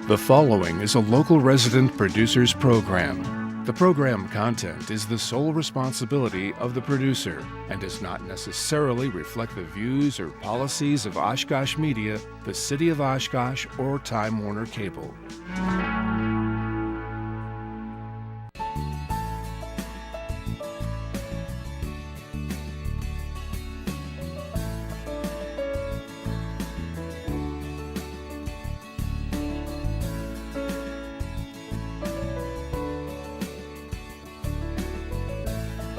The following is a local resident producer's program. The program content is the sole responsibility of the producer and does not necessarily reflect the views or policies of Oshkosh Media, the City of Oshkosh, or Time Warner Cable.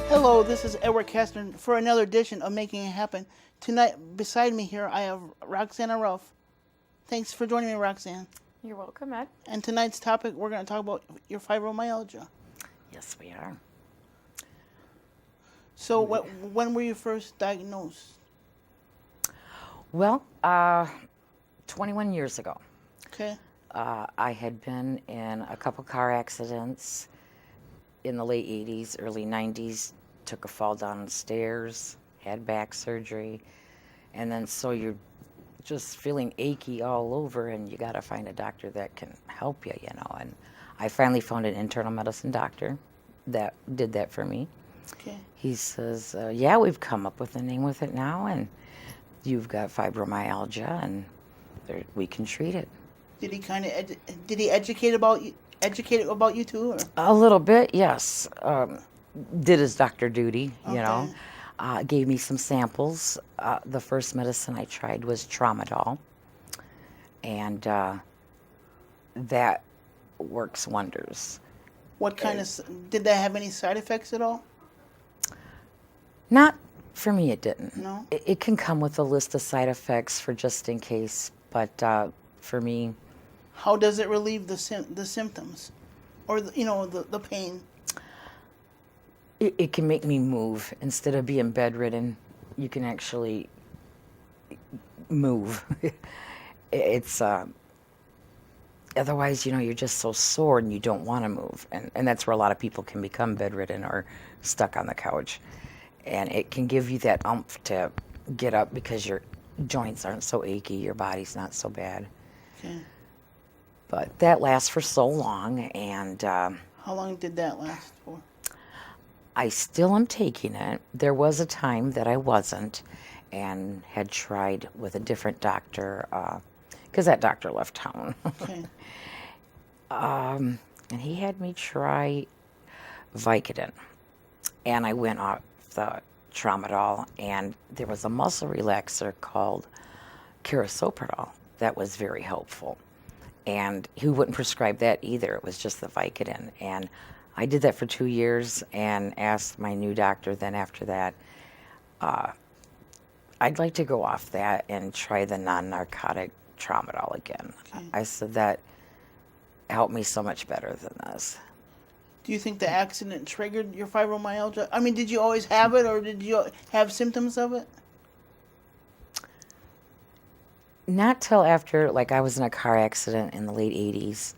Hello, this is Edward Kastner for another edition of Making It Happen. Tonight, beside me here, I have Roxanne Rolph. Thanks for joining me, Roxanne. You're welcome, Ed. And tonight's topic, we're going to talk about your fibromyalgia. Yes, we are. So, when were you first diagnosed? Well, 21 years ago. Okay. I had been in a couple car accidents in the late 80s, early 90s, took a fall down the stairs, had back surgery, and then so you're just feeling achy all over, and you got to find a doctor that can help you, you know. And I finally found an internal medicine doctor that did that for me. Okay. He says, yeah, we've come up with a name with it now, and you've got fibromyalgia, and we can treat it. Did he kind of did he educate about you too? Or? A little bit, yes. Did his doctor duty, you know. Gave me some samples. The first medicine I tried was tramadol, and that works wonders. What kind of did that have any side effects at all? Not for me, it didn't. No. It can come with a list of side effects for just in case, but for me. How does it relieve the symptoms, or the pain? It can make me move. Instead of being bedridden, you can actually move. It's otherwise, you're just so sore and you don't want to move, and that's where a lot of people can become bedridden or stuck on the couch. And it can give you that oomph to get up because your joints aren't so achy, your body's not so bad. Okay. But that lasts for so long, and how long did that last for? I still am taking it. There was a time that I wasn't, and had tried with a different doctor, because that doctor left town. Okay. And he had me try Vicodin, and I went off the tramadol, and there was a muscle relaxer called carisoprodol that was very helpful. And he wouldn't prescribe that either. It was just the Vicodin. And I did that for 2 years and asked my new doctor then after that, I'd like to go off that and try the non-narcotic tramadol again. Okay. I said that helped me so much better than this. Do you think the accident triggered your fibromyalgia? I mean, did you always have it, or did you have symptoms of it? Not till after, like, I was in a car accident in the late 80s,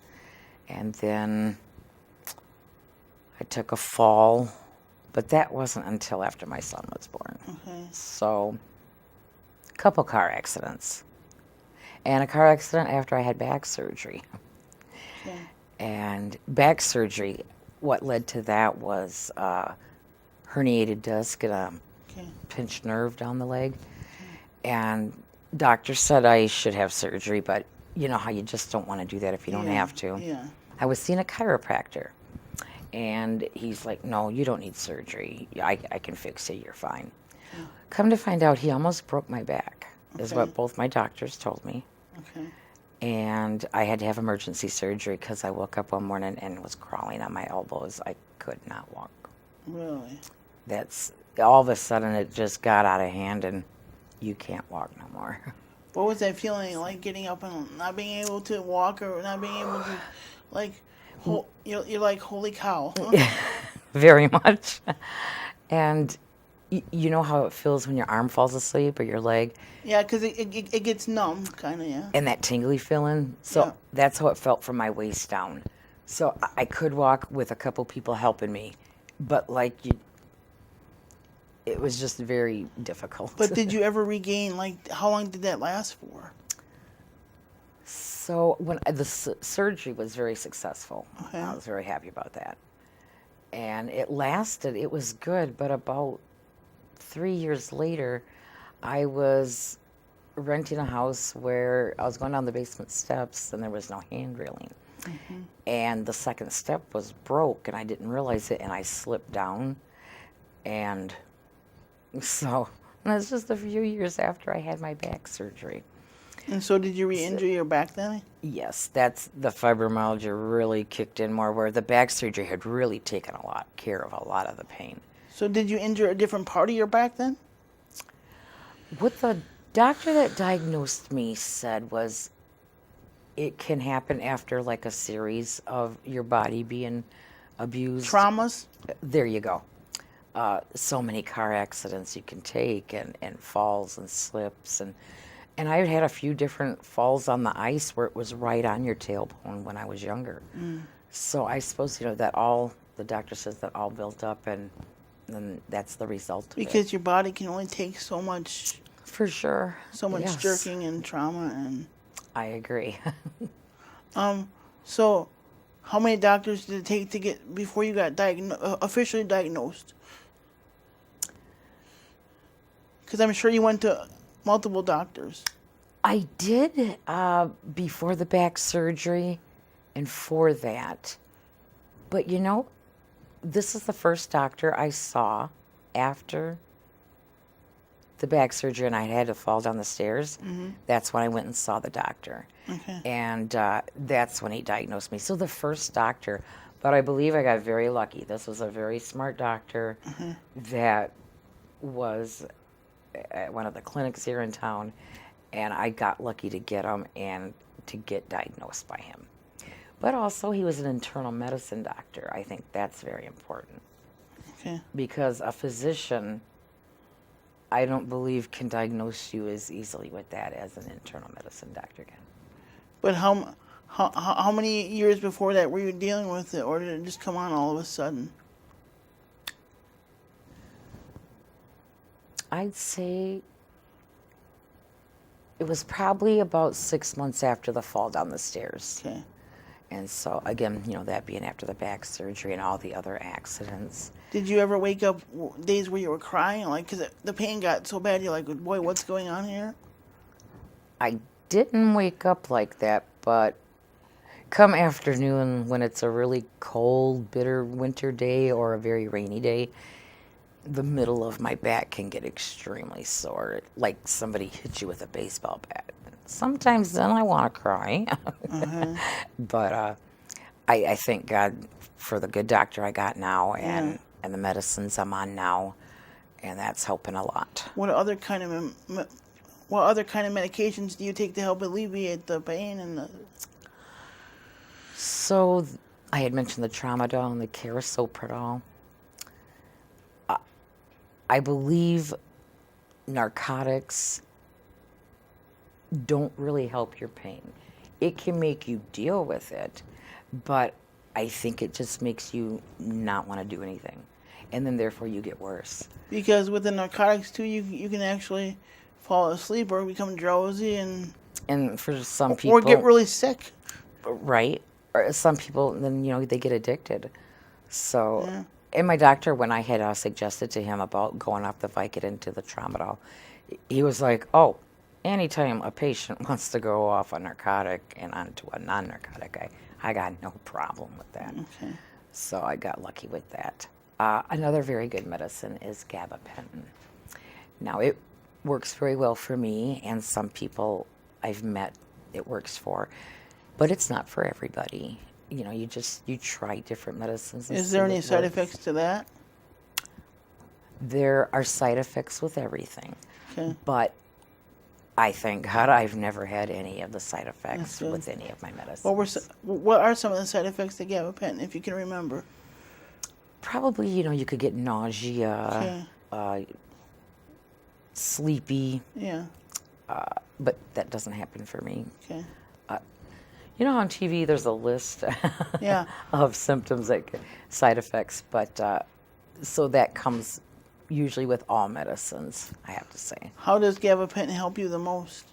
and then I took a fall, but that wasn't until after my son was born. Okay. So, a couple car accidents, and a car accident after I had back surgery. Okay. And back surgery, what led to that was herniated disc and a pinched nerve down the leg. And doctor said I should have surgery, but you know how you just don't want to do that if you don't have to. Yeah. I was seeing a chiropractor, and he's like, no, you don't need surgery. I can fix it. You're fine. Yeah. Come to find out, he almost broke my back, is Okay. what both my doctors told me. Okay. And I had to have emergency surgery because I woke up one morning and was crawling on my elbows. I could not walk. Really? That's all of a sudden it just got out of hand, and you can't walk no more. What was that feeling like, getting up and not being able to walk, or not being able to, like, you're like, holy cow. Huh? Very much. And you know how it feels when your arm falls asleep or your leg? Yeah, because it gets numb, kind of, yeah. And that tingly feeling. So Yeah. that's how it felt from my waist down. So I could walk with a couple people helping me, but it was just very difficult. But did you ever regain, like, how long did that last for? So when the surgery was very successful, Okay. I was very happy about that. And it lasted, it was good, but about 3 years later, I was renting a house where I was going down the basement steps and there was no hand railing. And the second step was broke and I didn't realize it and I slipped down. And so that's just a few years after I had my back surgery. And so did you re-injure your back then? Yes, that's the fibromyalgia really kicked in more, where the back surgery had really taken a lot care of a lot of the pain. So did you injure a different part of your back then? What the doctor that diagnosed me said was it can happen after like a series of your body being abused. Traumas? There you go. So many car accidents you can take and falls and slips. And I had a few different falls on the ice where it was right on your tailbone when I was younger. So I suppose, that all, the doctor says that all built up and then that's the result of it. Because your body can only take so much For sure. Yes. jerking and trauma and I agree. so how many doctors did it take to get before you got officially diagnosed? Because I'm sure you went to multiple doctors. I did before the back surgery and for that. But this is the first doctor I saw after the back surgery and I had to fall down the stairs. That's when I went and saw the doctor. Okay. And that's when he diagnosed me. So the first doctor, but I believe I got very lucky. This was a very smart doctor that was at one of the clinics here in town, and I got lucky to get him and to get diagnosed by him. But also, he was an internal medicine doctor. I think that's very important. Okay. Because a physician, I don't believe, can diagnose you as easily with that as an internal medicine doctor can. But how many years before that were you dealing with it, or did it just come on all of a sudden? I'd say it was probably about 6 months after the fall down the stairs. Okay. And so, again, that being after the back surgery and all the other accidents. Did you ever wake up days where you were crying, because the pain got so bad, you're like, boy, what's going on here? I didn't wake up like that, but come afternoon when it's a really cold, bitter winter day or a very rainy day, the middle of my back can get extremely sore, like somebody hit you with a baseball bat. Sometimes then I want to cry. But I thank God for the good doctor I got now and the medicines I'm on now, and that's helping a lot. What other kind of medications do you take to help alleviate the pain and the? So I had mentioned the tramadol and the carisoprodol. I believe narcotics don't really help your pain. It can make you deal with it, but I think it just makes you not want to do anything. And then therefore you get worse. Because with the narcotics too, you can actually fall asleep or become drowsy and for some people, or get really sick. Right. Or some people, then, they get addicted. So, and my doctor, when I had suggested to him about going off the Vicodin to the tramadol, he was like, oh, anytime a patient wants to go off a narcotic and onto a non-narcotic, I got no problem with that. Okay. So I got lucky with that. Another very good medicine is gabapentin. Now, it works very well for me, and some people I've met it works for, but it's not for everybody. You try different medicines. Is there any side effects to that? There are side effects with everything. Okay. But I thank God I've never had any of the side effects with any of my medicines. What are some of the side effects to gabapentin, if you can remember? Probably, you could get nausea, sleepy. Yeah. But that doesn't happen for me. Okay. On TV there's a list of symptoms, side effects, but so that comes usually with all medicines, I have to say. How does gabapentin help you the most?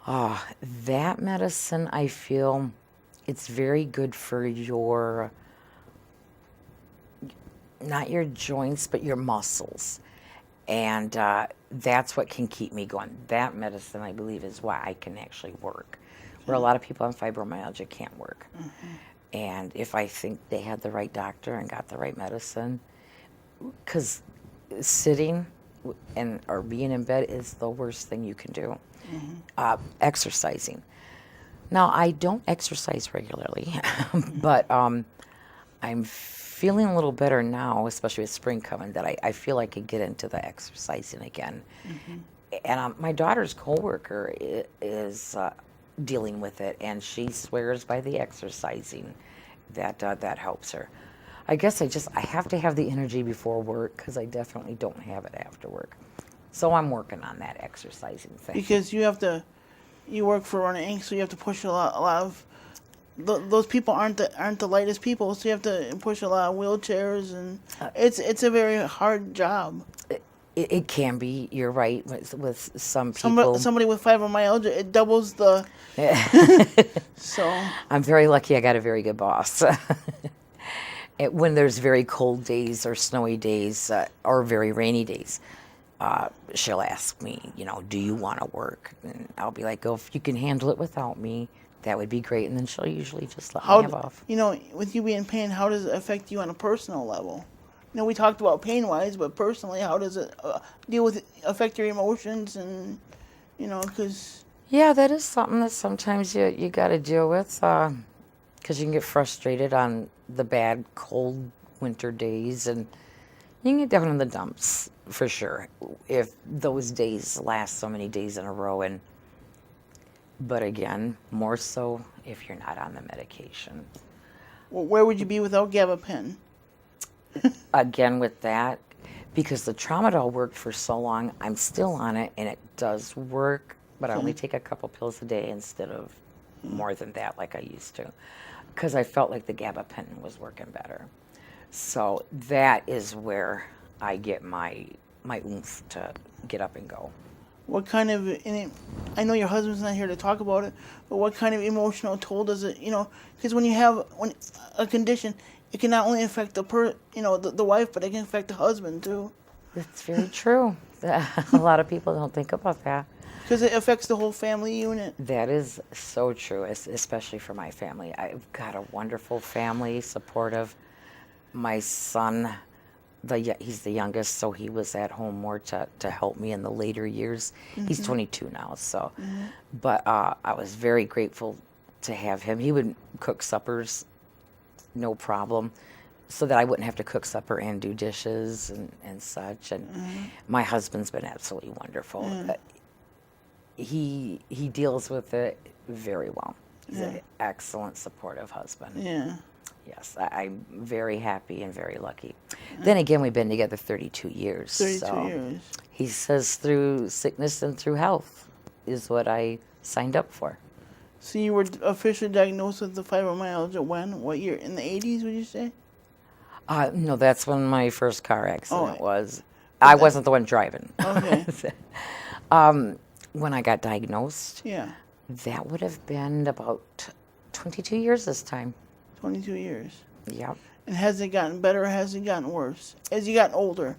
That medicine, I feel it's very good for your, not your joints, but your muscles. And that's what can keep me going. That medicine, I believe, is why I can actually work, where a lot of people on fibromyalgia can't work. And if I think they had the right doctor and got the right medicine, because sitting and or being in bed is the worst thing you can do. Exercising. Now, I don't exercise regularly, but I'm feeling a little better now, especially with spring coming, that I feel I could get into the exercising again. And my daughter's coworker is dealing with it, and she swears by the exercising that helps her. I guess I have to have the energy before work because I definitely don't have it after work. So I'm working on that exercising thing. Because you work for running Inc., so you have to push a lot of. Those people aren't the lightest people, so you have to push a lot of wheelchairs, and it's a very hard job. It can be. You're right. With some people, Somebody with fibromyalgia, it doubles the. So I'm very lucky. I got a very good boss. When there's very cold days or snowy days or very rainy days, she'll ask me, do you want to work? And I'll be like, oh, if you can handle it without me, that would be great. And then she'll usually just let me have off. With you being in pain, how does it affect you on a personal level? We talked about pain-wise, but personally, how does it affect your emotions and, because... Yeah, that is something that sometimes you got to deal with because you can get frustrated on the bad, cold winter days, and you can get down in the dumps for sure if those days last so many days in a row. But again, more so if you're not on the medication. Well, where would you be without gabapentin? Again, with that, because the tramadol worked for so long, I'm still on it, and it does work, but I only take a couple pills a day instead of more than that like I used to, because I felt like the gabapentin was working better. So that is where I get my oomph to get up and go. What kind of, I know your husband's not here to talk about it, but what kind of emotional toll does it, because when you have a condition, it can not only affect the wife, but it can affect the husband too. That's very true. A lot of people don't think about that. Because it affects the whole family unit. That is so true, especially for my family. I've got a wonderful family, supportive. My son, he's the youngest, so he was at home more to help me in the later years. He's 22 now, so. But I was very grateful to have him. He would cook suppers, no problem, so that I wouldn't have to cook supper and do dishes and such. And my husband's been absolutely wonderful. He deals with it very well. He's an excellent, supportive husband. Yeah. Yes, I'm very happy and very lucky. Then again, we've been together 32 years. 32 years. He says through sickness and through health is what I signed up for. So you were officially diagnosed with the fibromyalgia when? What year? In the 80s, would you say? No, that's when my first car accident was. I wasn't the one driving. Okay. When I got diagnosed, that would have been about 22 years this time. 22 years. Yep. And has it gotten better or has it gotten worse as you got older?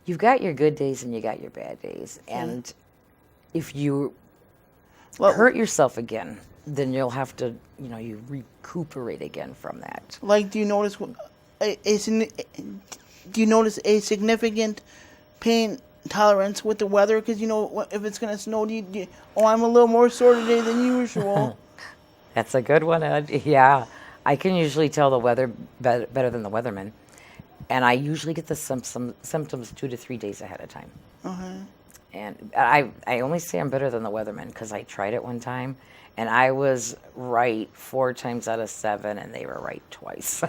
You've got your good days and you got your bad days. And if you hurt yourself again, then you'll have to, you recuperate again from that. Like, do you notice a significant pain tolerance with the weather? Because, if it's going to snow, I'm a little more sore today than usual. That's a good one, Ed. Yeah. I can usually tell the weather better than the weatherman. And I usually get the symptoms 2 to 3 days ahead of time. Okay. And I only say I'm better than the weatherman because I tried it one time, and I was right 4 times out of 7, and they were right twice.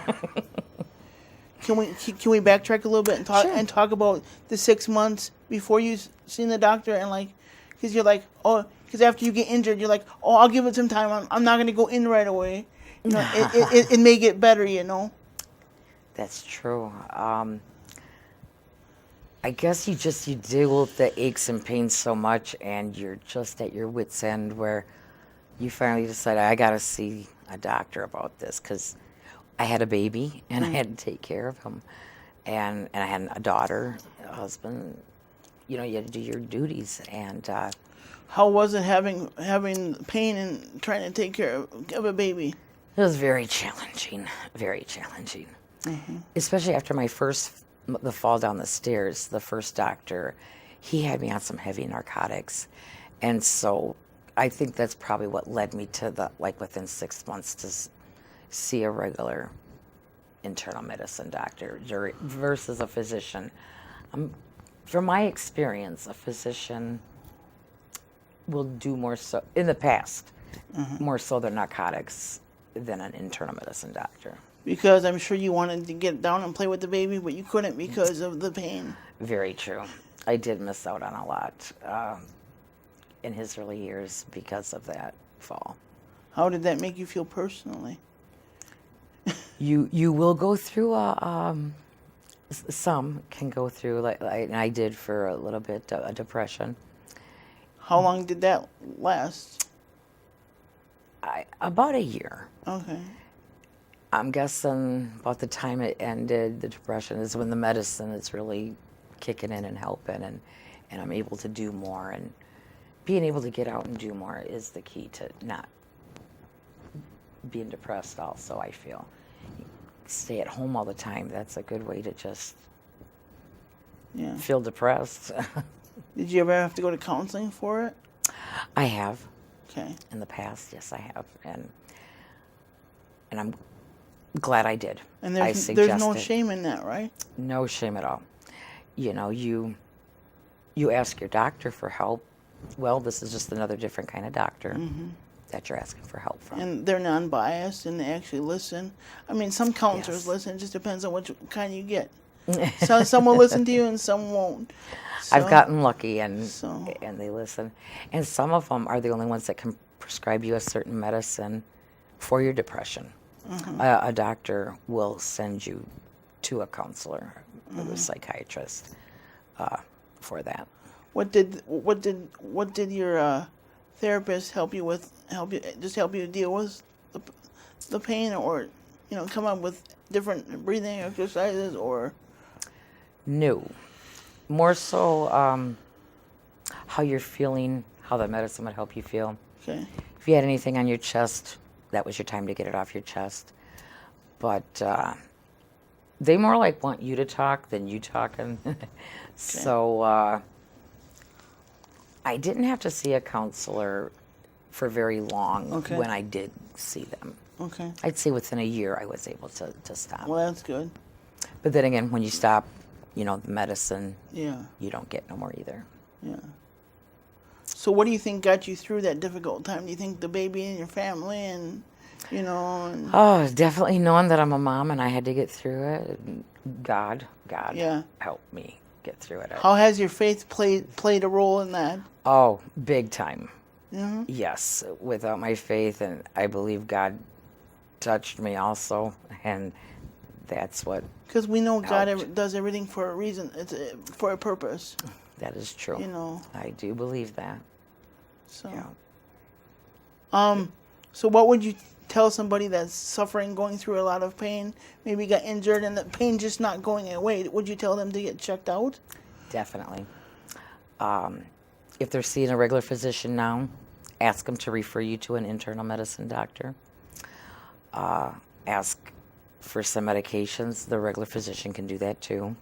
Can we backtrack a little bit and talk about the 6 months before you seen the doctor and because you're like, because after you get injured, you're like, I'll give it some time. I'm not going to go in right away. It may get better, That's true. I guess you deal with the aches and pains so much, and you're just at your wit's end where you finally decide, I got to see a doctor about this, because I had a baby and I had to take care of him, and I had a daughter, a husband. You had to do your duties, and How was it having pain and trying to take care of a baby? it was very challenging, especially after the fall down the stairs. The first doctor, he had me on some heavy narcotics, and so I think that's probably what led me to within 6 months to see a regular internal medicine doctor versus a physician. From my experience, a physician will do more so in the past, more so than narcotics than an internal medicine doctor. Because I'm sure you wanted to get down and play with the baby, but you couldn't because of the pain. Very true. I did miss out on a lot in his early years because of that fall. How did that make you feel personally? You will go through some can go through, like I did for a little bit, a depression. How long did that last? About a year. Okay. I'm guessing about the time it ended, the depression is when the medicine is really kicking in and helping, and I'm able to do more, and being able to get out and do more is the key to not being depressed also, I feel. Stay at home all the time, that's a good way to just feel depressed. Did you ever have to go to counseling for it? I have. Okay. In the past, yes, I have, and I'm glad I did. And there's no shame in that, right? No shame at all. You ask your doctor for help. Well, this is just another different kind of doctor that you're asking for help from. And they're non-biased, and they actually listen. I mean, some counselors listen. It just depends on which kind you get. So some will listen to you, and some won't. So, I've gotten lucky, and they listen. And some of them are the only ones that can prescribe you a certain medicine for your depression. A doctor will send you to a counselor, a psychiatrist, for that. What did your therapist help you deal with the pain, or come up with different breathing exercises, or? No, more so how you're feeling, how the medicine would help you feel. Okay. If you had anything on your chest, that was your time to get it off your chest. But they more like want you to talk than you talking. So I didn't have to see a counselor for very long when I did see them. Okay. I'd say within a year I was able to stop. Well, that's good. But then again, when you stop, the medicine, you don't get no more either. Yeah. So what do you think got you through that difficult time? Do you think the baby and your family and, Oh, definitely knowing that I'm a mom and I had to get through it. God helped me get through it. How has your faith played a role in that? Oh, big time. Mm-hmm. Yes. Without my faith, and I believe God touched me also, and that's what. Because we know God does everything for a reason. It's for a purpose. That is true. I do believe that. So. Yeah. So what would you tell somebody that's suffering, going through a lot of pain, maybe got injured, and the pain just not going away? Would you tell them to get checked out? Definitely. If they're seeing a regular physician now, ask them to refer you to an internal medicine doctor. Ask for some medications. The regular physician can do that too.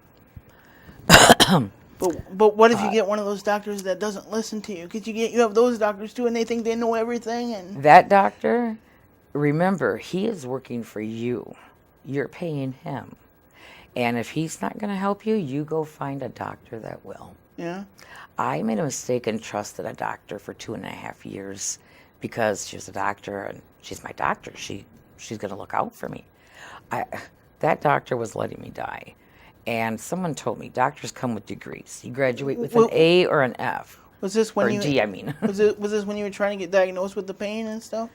But what if you get one of those doctors that doesn't listen to you? Because you have those doctors too, and they think they know everything. And that doctor, remember, he is working for you. You're paying him. And if he's not going to help you, you go find a doctor that will. Yeah. I made a mistake and trusted a doctor for 2.5 years because she was a doctor and she's my doctor. She's going to look out for me. That doctor was letting me die. And someone told me doctors come with degrees. You graduate with an A or an F. Was this when D, I mean. Was this when you were trying to get diagnosed with the pain and stuff?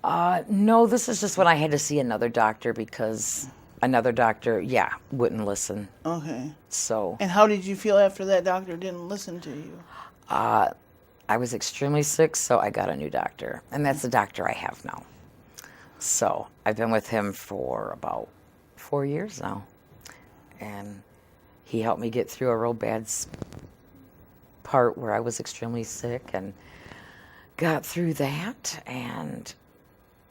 No, this is just when I had to see another doctor because Another doctor, wouldn't listen. Okay. So And how did you feel after that doctor didn't listen to you? I was extremely sick, so I got a new doctor. And that's the doctor I have now. So I've been with him for about 4 years now. And he helped me get through a real bad part where I was extremely sick and got through that. And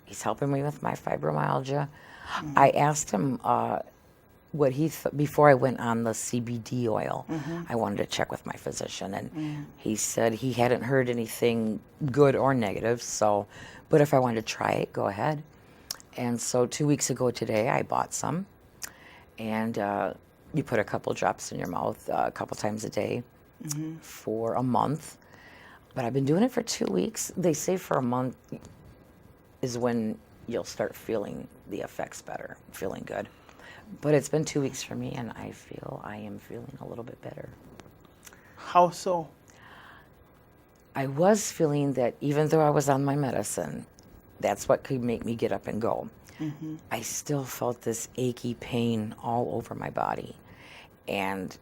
he's helping me with my fibromyalgia. I asked him what he before I went on the CBD oil. I wanted to check with my physician, and he said he hadn't heard anything good or negative. So, but if I wanted to try it, go ahead. And so 2 weeks ago today, I bought some, and you put a couple drops in your mouth a couple times a day for a month. But I've been doing it for 2 weeks. They say for a month is when you'll start feeling the effects better, feeling good. But it's been 2 weeks for me, and I feel I am feeling a little bit better. How so? I was feeling that even though I was on my medicine, that's what could make me get up and go. I still felt this achy pain all over my body. And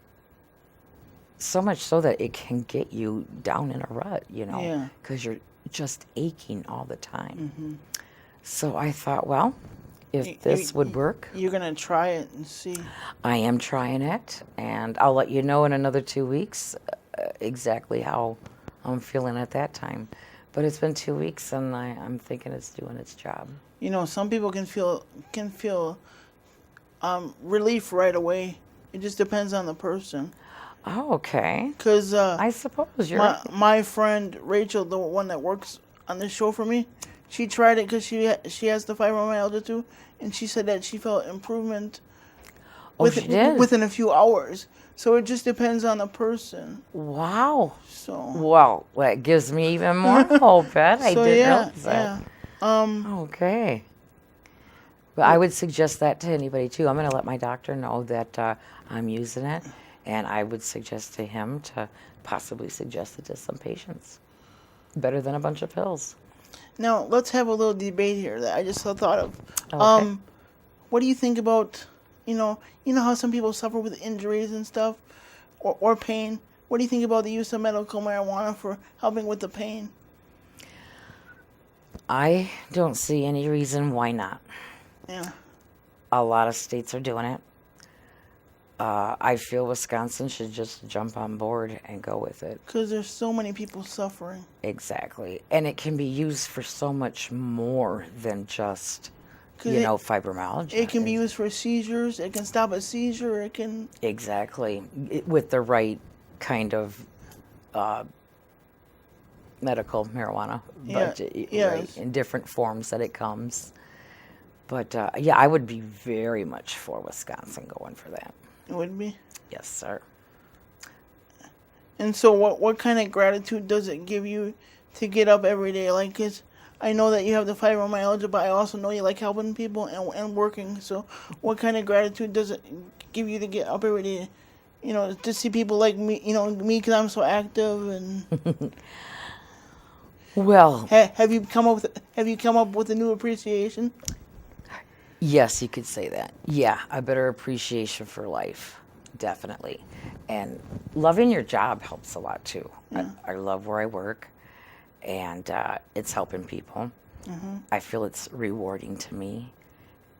so much so that it can get you down in a rut, Yeah. because you're just aching all the time. So I thought, well, if this would work. You're going to try it and see. I am trying it, and I'll let you know in another 2 weeks exactly how I'm feeling at that time. But it's been 2 weeks, and I'm thinking it's doing its job. Some people can feel relief right away. It just depends on the person. Oh, okay. Because I suppose you're right. my friend Rachel, the one that works on this show for me, she tried it because she has the fibromyalgia too, and she said that she felt improvement She did? within a few hours. So it just depends on the person. Wow. So Well, that gives me even more hope, Ed. I so didn't yeah, realize that. yeah. Okay. But I would suggest that to anybody, too. I'm going to let my doctor know that I'm using it, and I would suggest to him to possibly suggest it to some patients. Better than a bunch of pills. Now let's have a little debate here that I just thought of. Okay. What do you think about how some people suffer with injuries and stuff, or pain? What do you think about the use of medical marijuana for helping with the pain? I don't see any reason why not. Yeah. A lot of states are doing it. I feel Wisconsin should just jump on board and go with it. Because there's so many people suffering. Exactly. And it can be used for so much more than just, 'Cause fibromyalgia. It can be used for seizures. It can stop a seizure. It can. Exactly. With the right kind of medical marijuana. But yes. right, in different forms that it comes. But I would be very much for Wisconsin going for that. It would be. Yes, sir. And so, what kind of gratitude does it give you to get up every day? Like, 'cause I know that you have the fibromyalgia, but I also know you like helping people and working. So, what kind of gratitude does it give you to get up every day? To see people like me. Me because I'm so active and. Well, Have you come up with a new appreciation? yes, you could say that. Yeah, a better appreciation for life, definitely. And loving your job helps a lot too. I love where I work, and it's helping people. I feel it's rewarding to me,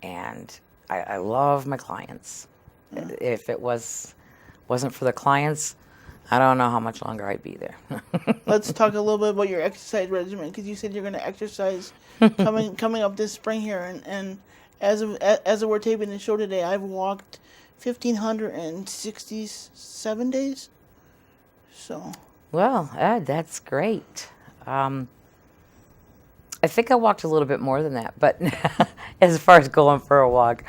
and I love my clients. If it wasn't for the clients, I don't know how much longer I'd be there. Let's talk a little bit about your exercise regimen, because you said you're going to exercise coming up this spring here, and as of we're taping the show today, I've walked 1,567 days. So. Well, Ed, that's great. I think I walked a little bit more than that, but as far as going for a walk,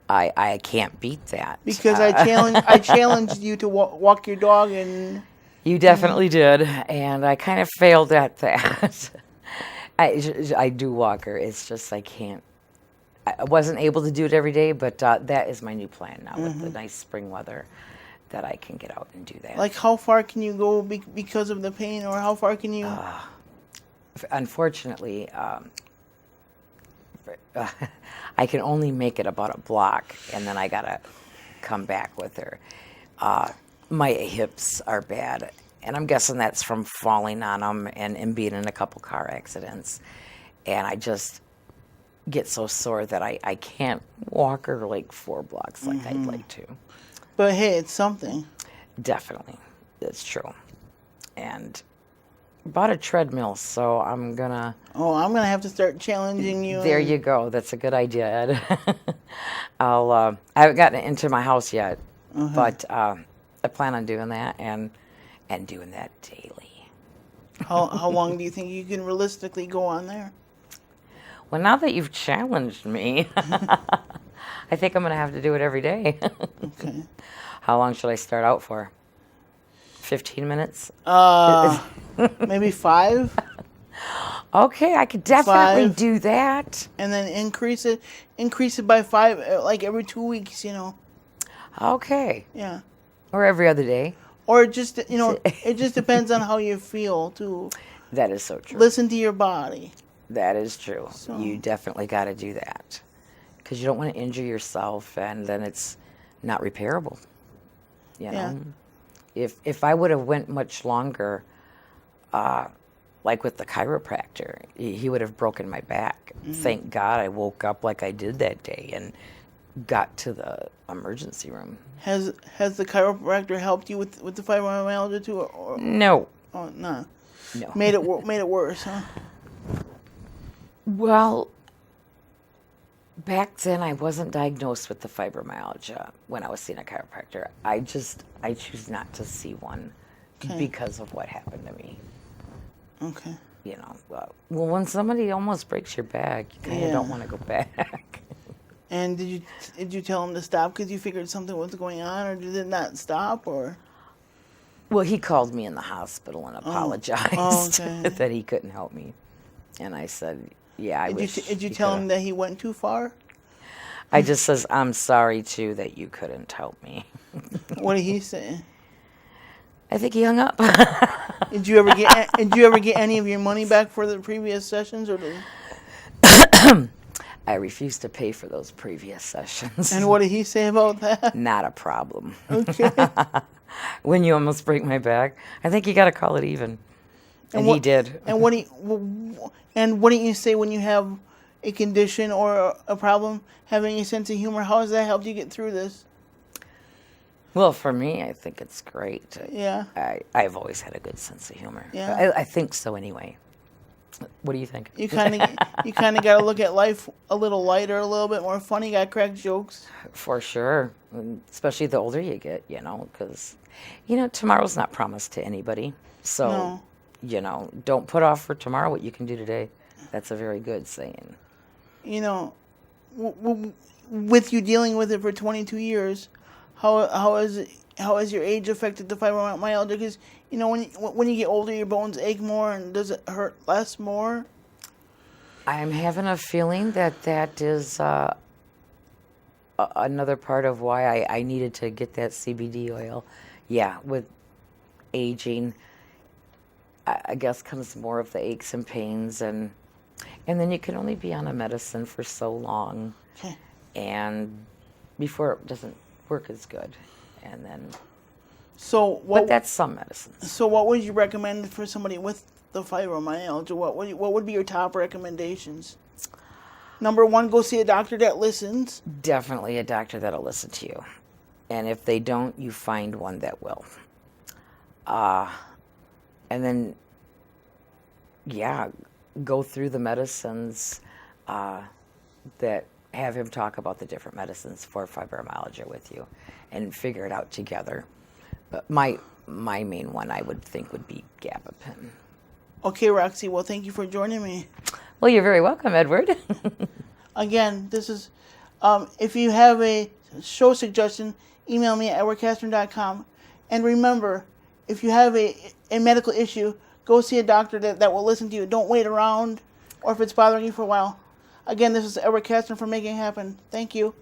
I can't beat that. Because I challenged you to walk your dog, and you definitely did, and I kind of failed at that. I do walk her. It's just I can't. I wasn't able to do it every day, but that is my new plan now with the nice spring weather, that I can get out and do that. Like, how far can you go because of the pain, or how far can you? Unfortunately, I can only make it about a block, and then I gotta come back with her. My hips are bad, and I'm guessing that's from falling on them and being in a couple car accidents. And I just get so sore that I can't walk her like 4 blocks like I'd like to. But hey, it's something. Definitely, it's true. And bought a treadmill, so I'm gonna. Oh, I'm gonna have to start challenging you. There you go. That's a good idea, Ed. I haven't gotten it into my house yet, but I plan on doing that and doing that daily. How long do you think you can realistically go on there? Well, now that you've challenged me, I think I'm gonna have to do it every day. Okay. How long should I start out for? 15 minutes? Maybe 5. Okay, I could definitely 5. do that. And then increase it by 5, like every 2 weeks, Okay. Yeah. Or every other day. Or just, it just depends on how you feel to That is so true. listen to your body. That is true. So- You definitely got to do that. Because you don't want to injure yourself, and then it's not repairable. You know? Yeah. If I would have went much longer, like with the chiropractor, he would have broken my back. Thank God I woke up like I did that day and got to the emergency room. Has the chiropractor helped you with the fibromyalgia too, or No. oh no, No. made it worse, huh? Well, back then I wasn't diagnosed with the fibromyalgia when I was seeing a chiropractor. I choose not to see one because of what happened to me. Okay. Well, when somebody almost breaks your back, you kind of don't want to go back. And did you tell him to stop because you figured something was going on, or did it not stop, or? Well, he called me in the hospital and apologized okay. that he couldn't help me. And I said, yeah, I wish. Did you he tell coulda. him that he went too far? I just says, I'm sorry, too, that you couldn't help me. What did he say? I think he hung up. Did you ever get any of your money back for the previous sessions, or did? I refused to pay for those previous sessions. And what did he say about that? Not a problem. Okay. When you almost break my back, I think you got to call it even. And he did. And what do you say when you have a condition or a problem? Having a sense of humor, how has that helped you get through this? Well, for me, I think it's great. Yeah. I've always had a good sense of humor. Yeah. I think so anyway. What do you think? You kind of got to look at life a little lighter, a little bit more funny. Got to crack jokes. For sure. And especially the older you get, because, tomorrow's not promised to anybody. So, No. Don't put off for tomorrow what you can do today. That's a very good saying. With you dealing with it for 22 years, how has your age affected the fibromyalgia? Because when you get older, your bones ache more, and does it hurt less more? I'm having a feeling that is another part of why I needed to get that CBD oil. Yeah, with aging, I guess comes more of the aches and pains, and then you can only be on a medicine for so long, and before it doesn't work as good, and then. But that's some medicines. So what would you recommend for somebody with the fibromyalgia? What would be your top recommendations? Number 1, go see a doctor that listens. Definitely a doctor that'll listen to you. And if they don't, you find one that will. And then, go through the medicines that have him talk about the different medicines for fibromyalgia with you and figure it out together. But my main one, I would think, would be gabapentin. Okay, Roxy. Well, thank you for joining me. Well, you're very welcome, Edward. Again, this is, if you have a show suggestion, email me at edwardcastron.com. And remember, if you have a medical issue, go see a doctor that will listen to you. Don't wait around, or if it's bothering you for a while. Again, this is Edward Castron for Making It Happen. Thank you.